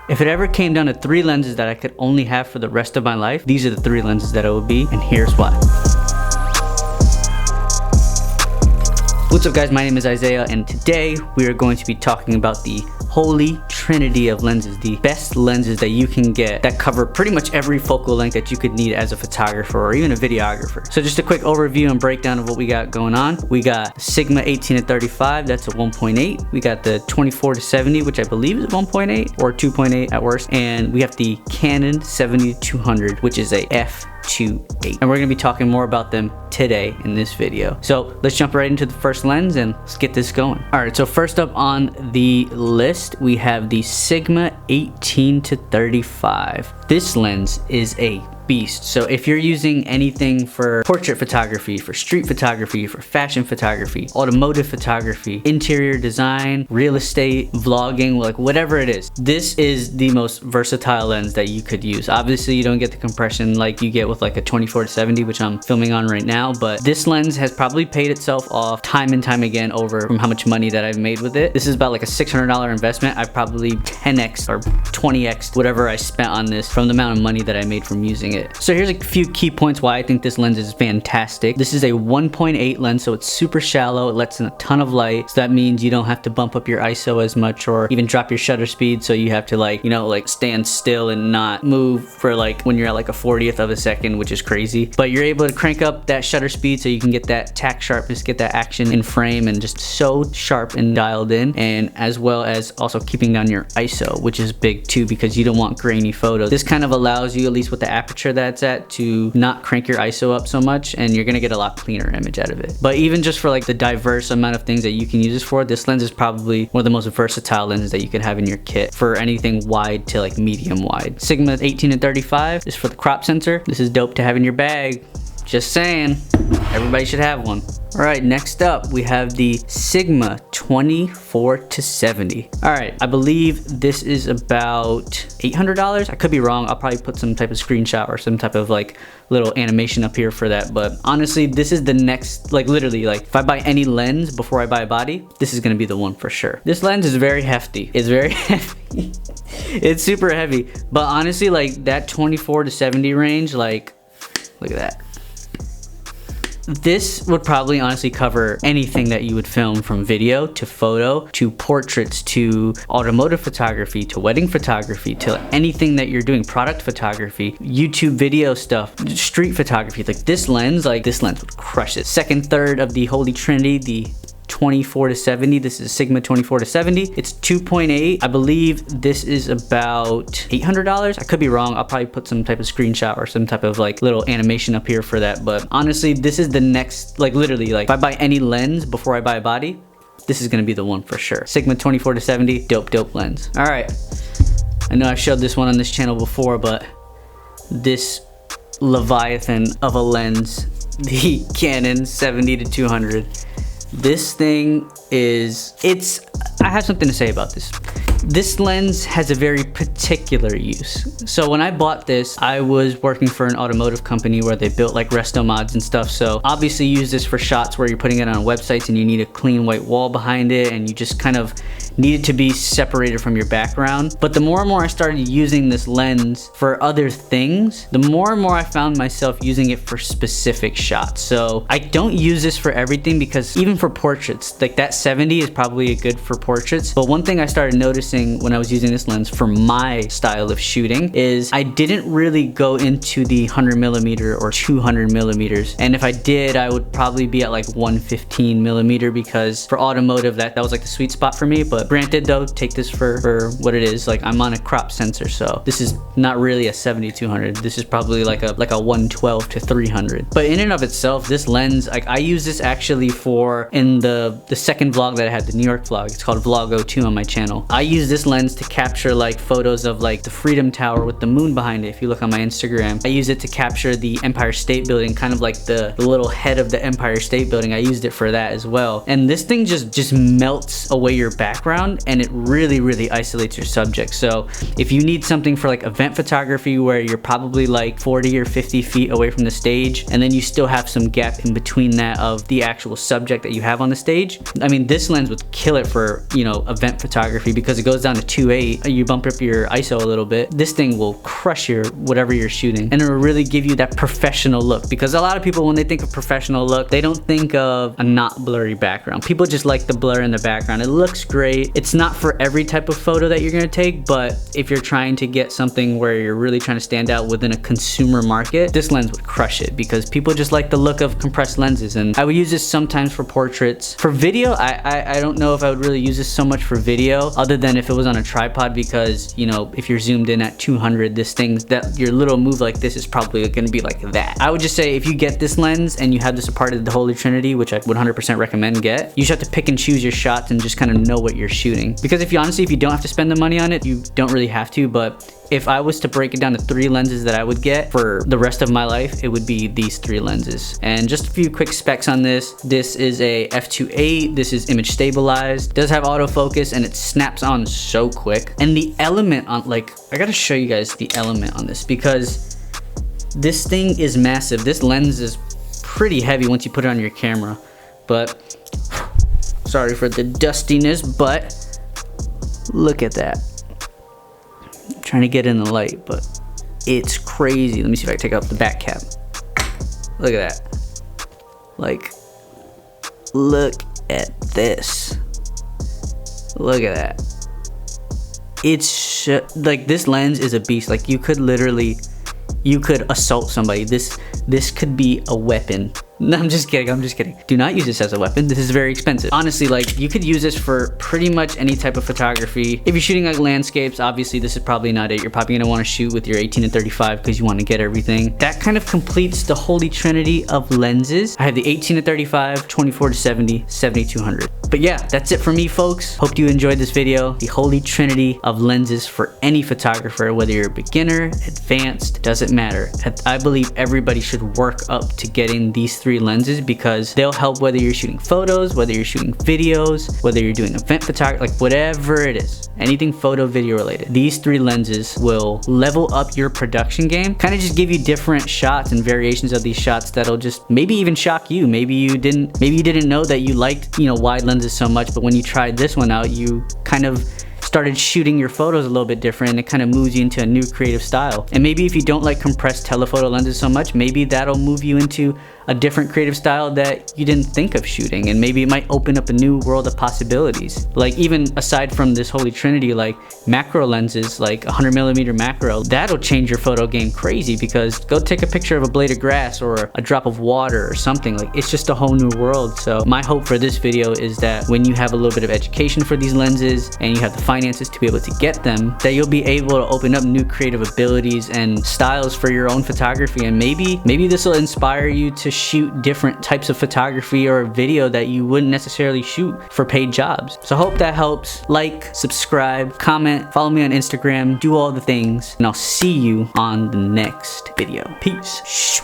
If it ever came down to 3 lenses that I could only have for the rest of my life, these are the 3 lenses that it would be, and here's why. What's up guys, my name is Isaiah, and today we are going to be talking about the holy trinity of lenses, the best lenses that you can get that cover pretty much every focal length that you could need as a photographer or even a videographer. So just a quick overview and breakdown of what we got going on. We got Sigma 18-35, that's a 1.8. We got the 24-70, which I believe is 1.8 or 2.8 at worst. And we have the Canon 70-200, which is a f2.8. And we're gonna be talking more about them today in this video. So let's jump right into the first lens and let's get this going. All right, so first up on the list, we have the Sigma 18-35. This lens is a beast. So if you're using anything for portrait photography, for street photography, for fashion photography, automotive photography, interior design, real estate, vlogging, like whatever it is, this is the most versatile lens that you could use. Obviously you don't get the compression like you get with like a 24-70, which I'm filming on right now, but this lens has probably paid itself off time and time again over from how much money that I've made with it. This is about like a $600 investment. I've probably 10x or 20x whatever I spent on this from the amount of money that I made from using it. So here's a few key points why I think this lens is fantastic. This is a 1.8 lens, so it's super shallow. It lets in a ton of light, so that means you don't have to bump up your ISO as much or even drop your shutter speed, so you have to like, you know, like stand still and not move for like when you're at like a 40th of a second, which is crazy. But you're able to crank up that shutter speed so you can get that tack sharpness, get that action in frame, and just so sharp and dialed in, and as well as also keeping down your ISO, which is big too because you don't want grainy photos. This kind of allows you, at least with the aperture that's at, to not crank your ISO up so much, and you're gonna get a lot cleaner image out of it. But even just for like the diverse amount of things that you can use this for, this lens is probably one of the most versatile lenses that you could have in your kit for anything wide to like medium wide. Sigma 18-35 is for the crop sensor. This is dope to have in your bag. Just saying, everybody should have one. All right, next up, we have the Sigma 24-70. All right, I believe this is about $800. I could be wrong. I'll probably put some type of screenshot or some type of like little animation up here for that. But honestly, this is the next, like literally, like if I buy any lens before I buy a body, this is gonna be the one for sure. This lens is very hefty. It's very heavy. It's super heavy. But honestly, like that 24-70 range, like, look at that. This would probably honestly cover anything that you would film, from video to photo to portraits to automotive photography to wedding photography to anything that you're doing, product photography, YouTube video stuff, street photography. Like this lens would crush it. Second third of the holy trinity, the 24-70. This is Sigma 24-70. It's 2.8. I believe this is about $800. I could be wrong. I'll probably put some type of screenshot or some type of like little animation up here for that. But honestly, this is the next, like literally, like if I buy any lens before I buy a body, this is gonna be the one for sure. Sigma 24-70, dope lens. All right, I know I've showed this one on this channel before, but this leviathan of a lens, the Canon 70-200. This thing is, I have something to say about this. This lens has a very particular use. So when I bought this, I was working for an automotive company where they built like resto mods and stuff. So obviously use this for shots where you're putting it on websites and you need a clean white wall behind it, and you just kind of need it to be separated from your background. But the more and more I started using this lens for other things, the more and more I found myself using it for specific shots. So I don't use this for everything, because even for portraits, like that 70 is probably good for portraits. But one thing I started noticing when I was using this lens for my style of shooting is I didn't really go into the 100mm or 200mm. And if I did, I would probably be at like 115mm, because for automotive, that was like the sweet spot for me. But granted though, take this for what it is. Like I'm on a crop sensor, so this is not really a 70-200. This is probably like a 112-300. But in and of itself, this lens, like I use this actually for, in the second vlog that I had, the New York vlog, it's called Vlog 02 on my channel. I use this lens to capture like photos of like the Freedom Tower with the moon behind it. If you look on my Instagram, I use it to capture the Empire State Building, kind of like the little head of the Empire State Building. I used it for that as well. And this thing just melts away your background background, and it really isolates your subject. So if you need something for like event photography where you're probably like 40 or 50 feet away from the stage, and then you still have some gap in between that of the actual subject that you have on the stage, I mean, this lens would kill it for, you know, event photography, because it goes down to 2.8. You bump up your ISO a little bit, this thing will crush your whatever you're shooting, and it will really give you that professional look. Because a lot of people, when they think of professional look, they don't think of a not blurry background. People just like the blur in the background. It looks great. It's not for every type of photo that you're gonna take, but if you're trying to get something where you're really trying to stand out within a consumer market, this lens would crush it, because people just like the look of compressed lenses. And I would use this sometimes for portraits. For video, I don't know if I would really use this so much for video, other than if it was on a tripod, because, you know, if you're zoomed in at 200, this thing's, that your little move like this is probably gonna be like that. I would just say, if you get this lens and you have this a part of the Holy Trinity, which I would 100% recommend get, you just have to pick and choose your shots and just kind of know what you're shooting. Because if you honestly, if you don't have to spend the money on it, you don't really have to. But if I was to break it down to 3 lenses that I would get for the rest of my life, it would be these 3 lenses. And just a few quick specs on this. This is a f2.8. This is image stabilized. It does have autofocus, and it snaps on so quick. And the element on, like, I gotta show you guys the element on this, because this thing is massive. This lens is pretty heavy once you put it on your camera. But sorry for the dustiness, but look at that. I'm trying to get in the light, but it's crazy. Let me see if I can take out the back cap. Look at that. Like, look at this. Look at that. It's like, this lens is a beast. Like, you could literally, you could assault somebody. This could be a weapon. No, I'm just kidding, I'm just kidding. Do not use this as a weapon. This is very expensive. Honestly, like, you could use this for pretty much any type of photography. If you're shooting like landscapes, obviously this is probably not it. You're probably gonna wanna shoot with your 18 to 35 because you wanna get everything. That kind of completes the holy trinity of lenses. I have the 18 to 35, 24 to 70, 70-200. But yeah, that's it for me, folks. Hope you enjoyed this video. The holy trinity of lenses for any photographer, whether you're a beginner, advanced, doesn't matter. I believe everybody should work up to getting these 3 lenses, because they'll help whether you're shooting photos, whether you're shooting videos, whether you're doing event photography, like whatever it is, anything photo video related. These 3 lenses will level up your production game, kind of just give you different shots and variations of these shots that'll just maybe even shock you. Maybe you didn't know that you liked, you know, wide lenses so much, but when you tried this one out, you kind of started shooting your photos a little bit different, and it kind of moves you into a new creative style. And maybe if you don't like compressed telephoto lenses so much, maybe that'll move you into a different creative style that you didn't think of shooting, and maybe it might open up a new world of possibilities. Like, even aside from this holy trinity, like macro lenses, like 100mm macro, that'll change your photo game crazy, because go take a picture of a blade of grass or a drop of water or something, like, it's just a whole new world. So my hope for this video is that when you have a little bit of education for these lenses and you have the finances to be able to get them, that you'll be able to open up new creative abilities and styles for your own photography. And maybe this will inspire you to shoot different types of photography or video that you wouldn't necessarily shoot for paid jobs. So I hope that helps. Like, subscribe, comment, follow me on Instagram, do all the things, and I'll see you on the next video. Peace.